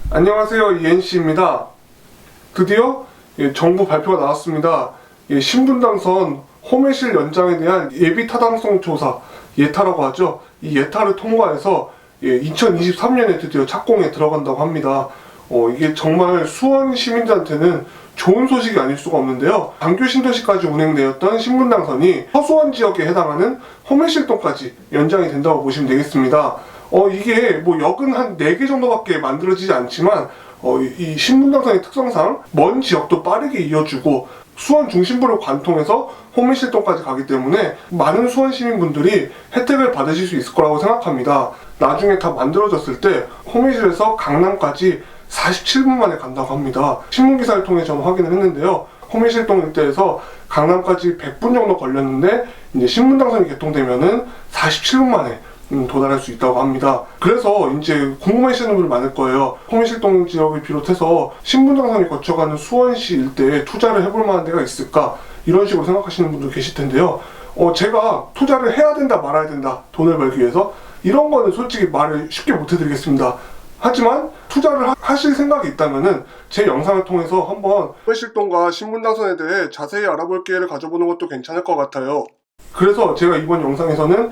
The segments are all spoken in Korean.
안녕하세요, 이NC입니다. 드디어 정부 발표가 나왔습니다. 신분당선 홈외실 연장에 대한 예비 타당성 조사, 예타라고 하죠. 이 예타를 통과해서 2023년에 드디어 착공에 들어간다고 합니다. 이게 정말 수원 시민들한테는 좋은 소식이 아닐 수가 없는데요. 장교 신도시까지 운행되었던 신분당선이 서수원 지역에 해당하는 홈외실동까지 연장이 된다고 보시면 되겠습니다. 이게 뭐 역은 한 4개 정도밖에 만들어지지 않지만 이 신분당선의 특성상 먼 지역도 빠르게 이어주고 수원 중심부를 관통해서 홈외실동까지 가기 때문에 많은 수원 시민분들이 혜택을 받으실 수 있을 거라고 생각합니다. 나중에 다 만들어졌을 때 홈외실에서 강남까지 47분 만에 간다고 합니다. 신문기사를 통해 저는 확인을 했는데요. 홈외실동 일대에서 강남까지 100분 정도 걸렸는데 이제 신분당선이 개통되면은 47분 만에 도달할 수 있다고 합니다. 그래서 이제 궁금해하시는 분들 많을 거예요. 홈외실동 지역을 비롯해서 신분당선이 거쳐가는 수원시 일대에 투자를 해볼 만한 데가 있을까? 이런 식으로 생각하시는 분도 계실 텐데요. 제가 투자를 해야 된다 말아야 된다, 돈을 벌기 위해서, 이런 거는 솔직히 말을 쉽게 못 해드리겠습니다. 하지만 투자를 하실 생각이 있다면은 제 영상을 통해서 한번 홈외실동과 신분당선에 대해 자세히 알아볼 기회를 가져보는 것도 괜찮을 것 같아요. 그래서 제가 이번 영상에서는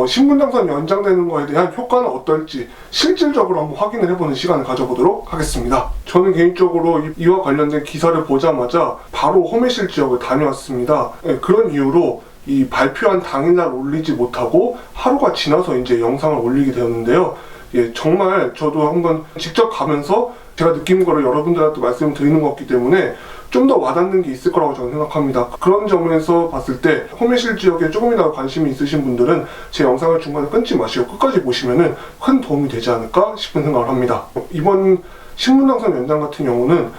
신분당선 연장되는 거에 대한 효과는 어떨지 실질적으로 한번 확인을 해보는 시간을 가져보도록 하겠습니다. 저는 개인적으로 이와 관련된 기사를 보자마자 바로 홈외실 지역을 다녀왔습니다. 그런 이유로 이 발표한 당일날 올리지 못하고 하루가 지나서 이제 영상을 올리게 되었는데요. 정말 저도 한번 직접 가면서 제가 느낀 거를 여러분들한테 말씀드리는 거기 때문에 좀 더 와닿는 게 있을 거라고 저는 생각합니다. 그런 점에서 봤을 때 홈외실 지역에 조금이라도 관심이 있으신 분들은 제 영상을 중간에 끊지 마시고 끝까지 보시면은 큰 도움이 되지 않을까 싶은 생각을 합니다. 이번 신분당선 연장 같은 경우는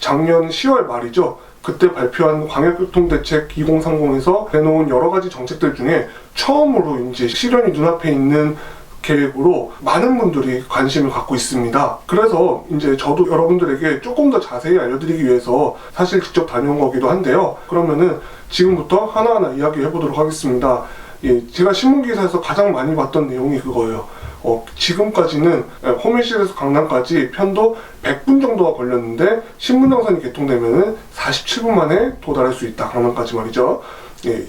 작년 10월 말이죠. 그때 발표한 광역교통대책 2030에서 내놓은 여러 가지 정책들 중에 처음으로 이제 실현이 눈앞에 있는 계획으로 많은 분들이 관심을 갖고 있습니다. 그래서 이제 저도 여러분들에게 조금 더 자세히 알려드리기 위해서 사실 직접 다녀온 거기도 한데요. 그러면은 지금부터 하나하나 이야기해 보도록 하겠습니다. 제가 신문기사에서 가장 많이 봤던 내용이 그거예요. 지금까지는 홈외실에서 강남까지 편도 100분 정도가 걸렸는데 신분당선이 개통되면은 47분 만에 도달할 수 있다. 강남까지 말이죠.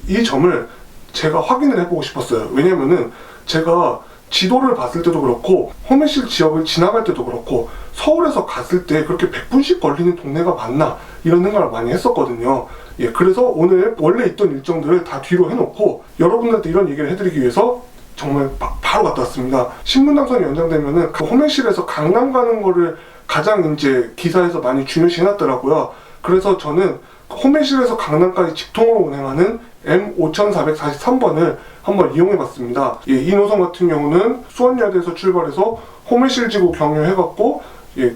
이 점을 제가 확인을 해보고 싶었어요. 왜냐면은 제가 지도를 봤을 때도 그렇고 홈외실 지역을 지나갈 때도 그렇고 서울에서 갔을 때 그렇게 100분씩 걸리는 동네가 맞나 이런 생각을 많이 했었거든요. 그래서 오늘 원래 있던 일정들을 다 뒤로 해놓고 여러분들한테 이런 얘기를 해드리기 위해서 정말 바로 갔다 왔습니다. 신분당선이 연장되면은 그 홈외실에서 강남 가는 거를 가장 이제 기사에서 많이 중요시 해놨더라고요. 그래서 저는 홈외실에서 강남까지 직통으로 운행하는 M5443번을 한번 이용해봤습니다. 이 노선 같은 경우는 수원역에서 출발해서 홈외실지구 경유해갖고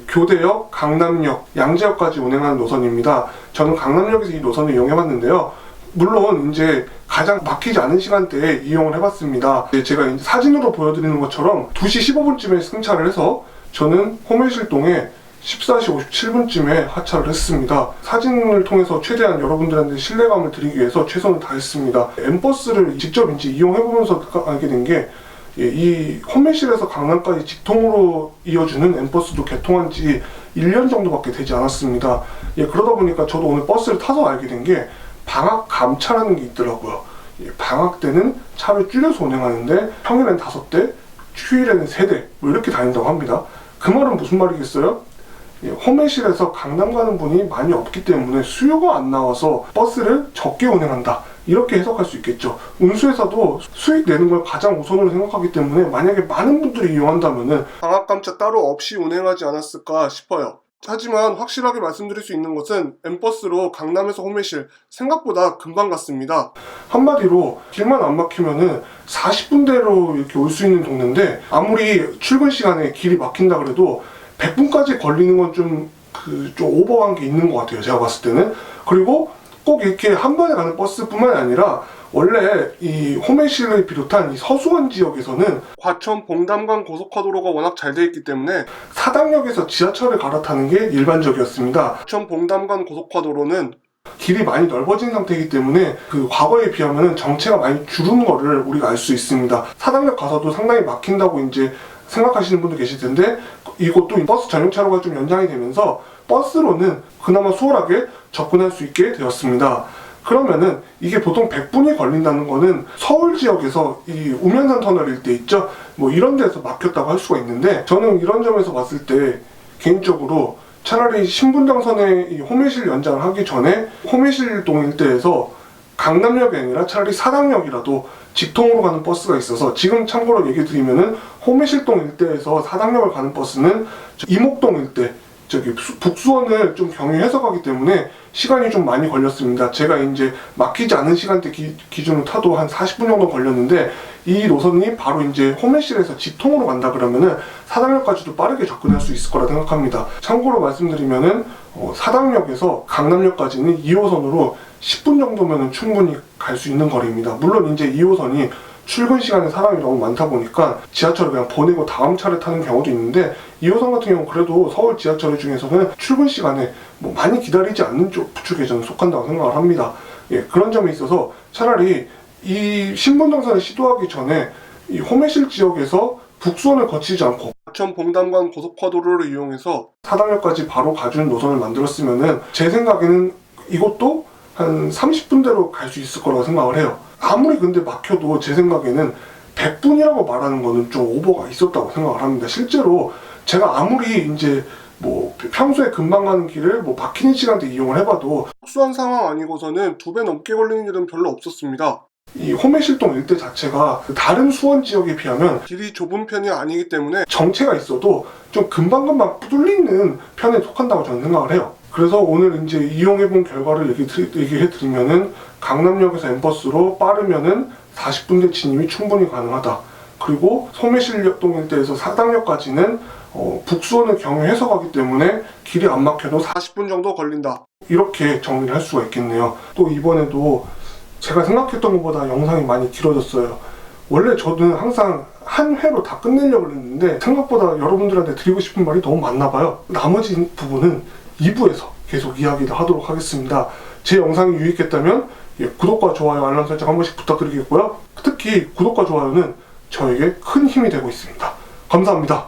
교대역, 강남역, 양재역까지 운행하는 노선입니다. 저는 강남역에서 이 노선을 이용해봤는데요. 물론 이제 가장 막히지 않은 시간대에 이용을 해봤습니다. 제가 이제 사진으로 보여드리는 것처럼 2시 15분쯤에 승차를 해서 저는 홈외실동에 14시 57분쯤에 하차를 했습니다. 사진을 통해서 최대한 여러분들한테 신뢰감을 드리기 위해서 최선을 다했습니다. M버스를 직접 이제 이용해보면서 알게 된 게 이 홈외실에서 강남까지 직통으로 이어주는 M버스도 개통한 지 1년 정도밖에 되지 않았습니다. 그러다 보니까 저도 오늘 버스를 타서 알게 된 게 방학 감차라는 게 있더라고요. 방학 때는 차를 줄여서 운행하는데 평일엔 5대, 휴일에는 3대 뭐 이렇게 다닌다고 합니다. 그 말은 무슨 말이겠어요? 홈외실에서 강남 가는 분이 많이 없기 때문에 수요가 안 나와서 버스를 적게 운행한다, 이렇게 해석할 수 있겠죠. 운수회사도 수익 내는 걸 가장 우선으로 생각하기 때문에 만약에 많은 분들이 이용한다면은 방학감차 따로 없이 운행하지 않았을까 싶어요. 하지만 확실하게 말씀드릴 수 있는 것은 M버스로 강남에서 홈외실 생각보다 금방 갔습니다. 한마디로 길만 안 막히면은 40분대로 이렇게 올 수 있는 동네인데 아무리 출근 시간에 길이 막힌다 그래도 100분까지 걸리는 건 좀 오버한 게 있는 것 같아요, 제가 봤을 때는. 그리고 꼭 이렇게 한 번에 가는 버스뿐만 아니라 원래 이 홈외실을 비롯한 이 서수원 지역에서는 과천 봉담간 고속화도로가 워낙 잘 되어 있기 때문에 사당역에서 지하철을 갈아타는 게 일반적이었습니다. 과천 봉담간 고속화도로는 길이 많이 넓어진 상태이기 때문에 그 과거에 비하면 정체가 많이 줄은 거를 우리가 알 수 있습니다. 사당역 가서도 상당히 막힌다고 이제 생각하시는 분도 계실 텐데 이것도 버스 전용 차로가 좀 연장이 되면서 버스로는 그나마 수월하게 접근할 수 있게 되었습니다. 그러면은 이게 보통 100분이 걸린다는 거는 서울 지역에서 이 우면산 터널 일대 있죠? 뭐 이런 데서 막혔다고 할 수가 있는데, 저는 이런 점에서 봤을 때 개인적으로 차라리 신분당선의 이 호매실 연장을 하기 전에 호매실동 일대에서 강남역이 아니라 차라리 사당역이라도 직통으로 가는 버스가 있어서, 지금 참고로 얘기 드리면은 호매실동 일대에서 사당역을 가는 버스는 이목동 일대, 북수원을 좀 경유해서 가기 때문에 시간이 좀 많이 걸렸습니다. 제가 이제 막히지 않은 시간대 기준으로 타도 한 40분 정도 걸렸는데, 이 노선이 바로 이제 호매실에서 직통으로 간다 그러면은 사당역까지도 빠르게 접근할 수 있을 거라 생각합니다. 참고로 말씀드리면은 사당역에서 강남역까지는 2호선으로 10분 정도면은 충분히 갈 수 있는 거리입니다. 물론 이제 2호선이 출근 시간에 사람이 너무 많다 보니까 지하철을 그냥 보내고 다음 차를 타는 경우도 있는데, 2호선 같은 경우는 그래도 서울 지하철 중에서는 출근 시간에 뭐 많이 기다리지 않는 축에 저는 속한다고 생각을 합니다. 예, 그런 점에 있어서 차라리 이 신분당선을 시도하기 전에 이 호매실 지역에서 북수원을 거치지 않고 과천 봉담관 고속화도로를 이용해서 사당역까지 바로 가주는 노선을 만들었으면은 제 생각에는 이것도 한 30분대로 갈 수 있을 거라고 생각을 해요. 아무리 근데 막혀도 제 생각에는 100분이라고 말하는 거는 좀 오버가 있었다고 생각을 합니다. 실제로 제가 아무리 이제 뭐 평소에 금방 가는 길을 뭐 막히는 시간대 이용을 해봐도 특수한 상황 아니고서는 2배 넘게 걸리는 일은 별로 없었습니다. 이 호매실동 일대 자체가 다른 수원 지역에 비하면 길이 좁은 편이 아니기 때문에 정체가 있어도 좀 금방금방 뚫리는 편에 속한다고 저는 생각을 해요. 그래서 오늘 이제 이용해본 결과를 얘기해드리면은 강남역에서 M버스로 빠르면은 40분대 진입이 충분히 가능하다. 그리고 소매실동 일대에서 사당역까지는 북수원을 경유해서 가기 때문에 길이 안 막혀도 40분 정도 걸린다. 이렇게 정리를 할 수가 있겠네요. 또 이번에도 제가 생각했던 것보다 영상이 많이 길어졌어요. 원래 저는 항상 한 회로 다 끝내려고 했는데 생각보다 여러분들한테 드리고 싶은 말이 너무 많나 봐요. 나머지 부분은 2부에서 계속 이야기를 하도록 하겠습니다. 제 영상이 유익했다면 구독과 좋아요, 알람 설정 한 번씩 부탁드리겠고요. 특히 구독과 좋아요는 저에게 큰 힘이 되고 있습니다. 감사합니다.